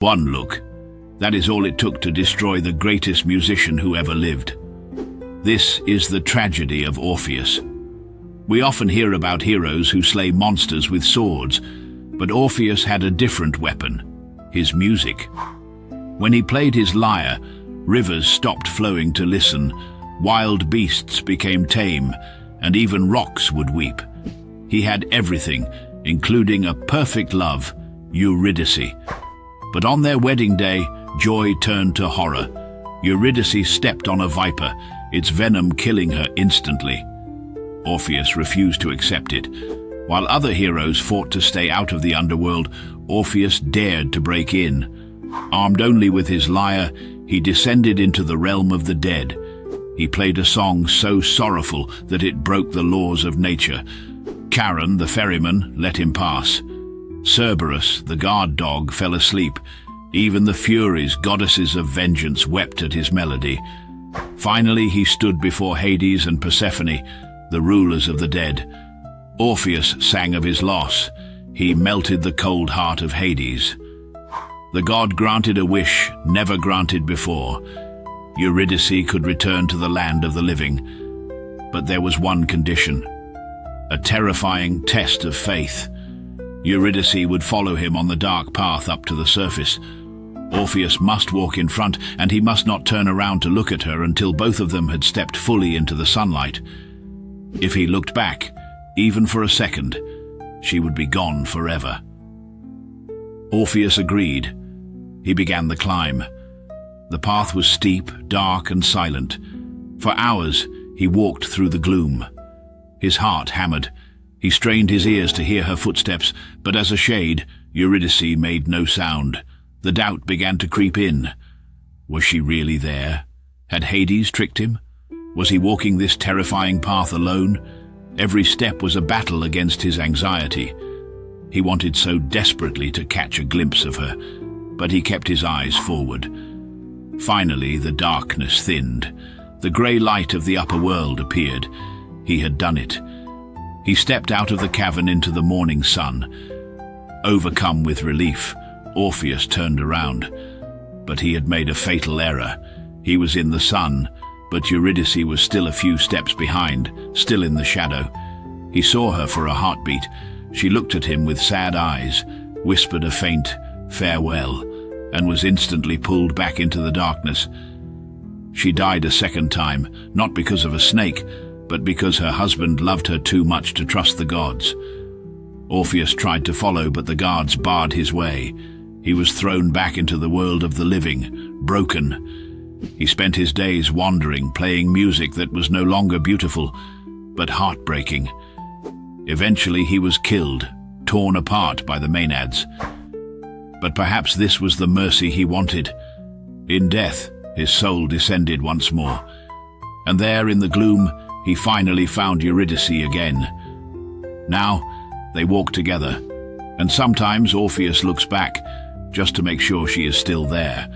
One look. That is all it took to destroy the greatest musician who ever lived. This is the tragedy of Orpheus. We often hear about heroes who slay monsters with swords, but Orpheus had a different weapon, his music. When he played his lyre, rivers stopped flowing to listen, wild beasts became tame, and even rocks would weep. He had everything, including a perfect love, Eurydice. But on their wedding day, joy turned to horror. Eurydice stepped on a viper, its venom killing her instantly. Orpheus refused to accept it. While other heroes fought to stay out of the underworld, Orpheus dared to break in. Armed only with his lyre, he descended into the realm of the dead. He played a song so sorrowful that it broke the laws of nature. Charon, the ferryman, let him pass. Cerberus, the guard dog, fell asleep. Even the Furies, goddesses of vengeance, wept at his melody. Finally, he stood before Hades and Persephone, the rulers of the dead. Orpheus sang of his loss. He melted the cold heart of Hades. The god granted a wish never granted before. Eurydice could return to the land of the living. But there was one condition, a terrifying test of faith. Eurydice would follow him on the dark path up to the surface. Orpheus must walk in front, and he must not turn around to look at her until both of them had stepped fully into the sunlight. If he looked back, even for a second, she would be gone forever. Orpheus agreed. He began the climb. The path was steep, dark, and silent. For hours, he walked through the gloom. His heart hammered. He strained his ears to hear her footsteps, but as a shade, Eurydice made no sound. The doubt began to creep in. Was she really there? Had Hades tricked him? Was he walking this terrifying path alone? Every step was a battle against his anxiety. He wanted so desperately to catch a glimpse of her, but he kept his eyes forward. Finally, the darkness thinned. The grey light of the upper world appeared. He had done it. He stepped out of the cavern into the morning sun. Overcome with relief, Orpheus turned around. But he had made a fatal error. He was in the sun, but Eurydice was still a few steps behind, still in the shadow. He saw her for a heartbeat. She looked at him with sad eyes, whispered a faint farewell, and was instantly pulled back into the darkness. She died a second time, not because of a snake, but because her husband loved her too much to trust the gods. Orpheus tried to follow, but the guards barred his way. He was thrown back into the world of the living, broken. He spent his days wandering, playing music that was no longer beautiful, but heartbreaking. Eventually he was killed, torn apart by the Maenads. But perhaps this was the mercy he wanted. In death, his soul descended once more. And there in the gloom, he finally found Eurydice again. Now, they walk together, and sometimes Orpheus looks back, just to make sure she is still there.